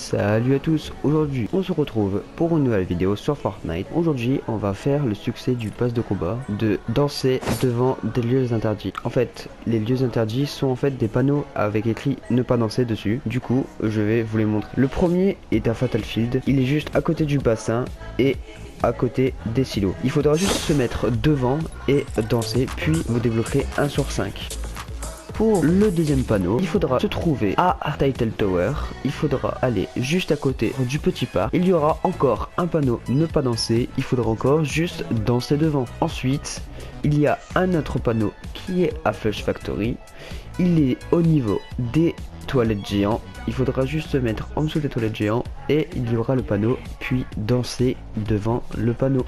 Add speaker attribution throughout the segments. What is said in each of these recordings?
Speaker 1: Salut à tous, aujourd'hui on se retrouve pour une nouvelle vidéo sur Fortnite. Aujourd'hui on va faire le succès du pass de combat de danser devant des lieux interdits. En fait les lieux interdits sont en fait des panneaux avec écrit ne pas danser dessus. Du coup je vais vous les montrer. Le premier est à Fatal Field, il est juste à côté du bassin et à côté des silos. Il faudra juste se mettre devant et danser, puis vous débloquerez 1 sur 5. Pour le deuxième panneau, il faudra se trouver à Title Tower, il faudra aller juste à côté du petit parc, il y aura encore un panneau ne pas danser, il faudra encore juste danser devant. Ensuite, il y a un autre panneau qui est à Flush Factory, il est au niveau des toilettes géants, il faudra juste se mettre en dessous des toilettes géants et il y aura le panneau, puis danser devant le panneau.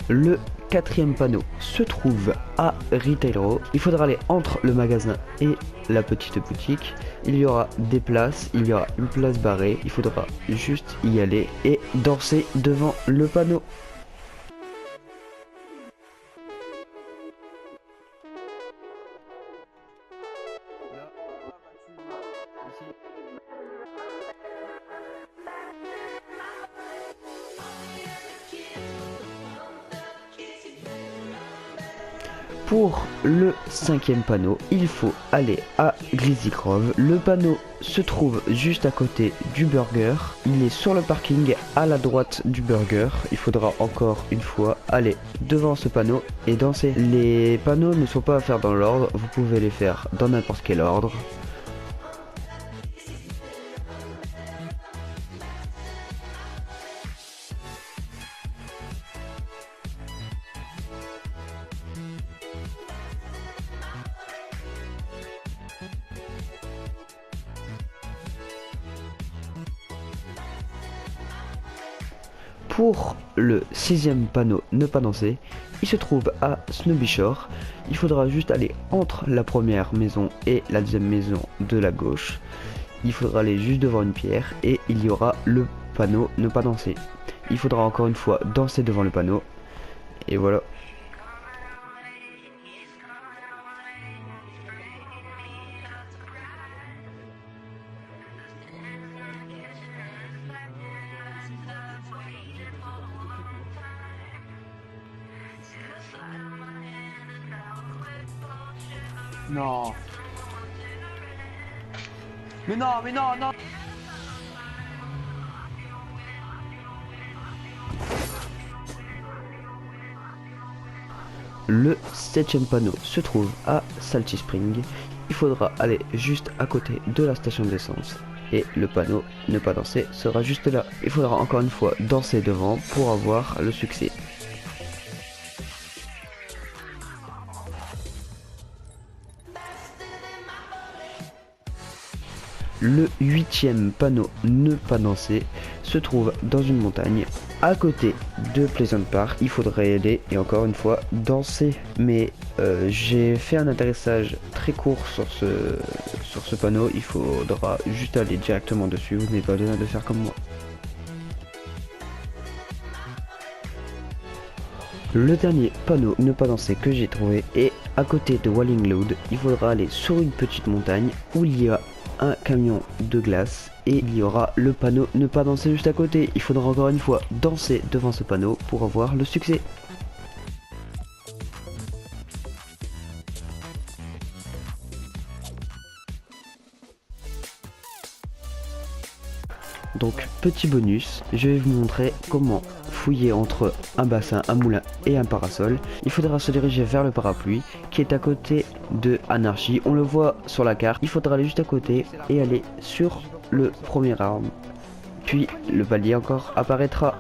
Speaker 1: Le quatrième panneau se trouve à Retail Row. Il faudra aller entre le magasin et la petite boutique. Il y aura des places, il y aura une place barrée. Il faudra juste y aller et danser devant le panneau. Pour le cinquième panneau, il faut aller à Greasy Grove. Le panneau se trouve juste à côté du burger. Il est sur le parking à la droite du burger. Il faudra encore une fois aller devant ce panneau et danser. Les panneaux ne sont pas à faire dans l'ordre, vous pouvez les faire dans n'importe quel ordre. Pour le sixième panneau ne pas danser, il se trouve à Snowby Shore. Il faudra juste aller entre la première maison et la deuxième maison de la gauche. Il faudra aller juste devant une pierre et il y aura le panneau ne pas danser. Il faudra encore une fois danser devant le panneau et voilà.
Speaker 2: Non. Mais non, mais non, non.
Speaker 1: Le septième panneau se trouve à Salty Spring. Il faudra aller juste à côté de la station d'essence. Et le panneau ne pas danser sera juste là. Il faudra encore une fois danser devant pour avoir le succès. Le huitième panneau ne pas danser se trouve dans une montagne à côté de Pleasant Park. Il faudrait y aller et encore une fois danser. Mais j'ai fait un atterrissage très court sur ce panneau. Il faudra juste aller directement dessus. Vous n'avez pas besoin de faire comme moi. Le dernier panneau ne pas danser que j'ai trouvé est à côté de Walling Load. Il faudra aller sur une petite montagne où il y a un camion de glace et il y aura le panneau ne pas danser juste à côté. Il faudra encore une fois danser devant ce panneau pour avoir le succès. Donc petit bonus, je vais vous montrer comment fouiller entre un bassin, un moulin et un parasol. Il faudra se diriger vers le parapluie qui est à côté de Anarchy. On le voit sur la carte. Il faudra aller juste à côté et aller sur le premier arbre. Puis le palier encore apparaîtra.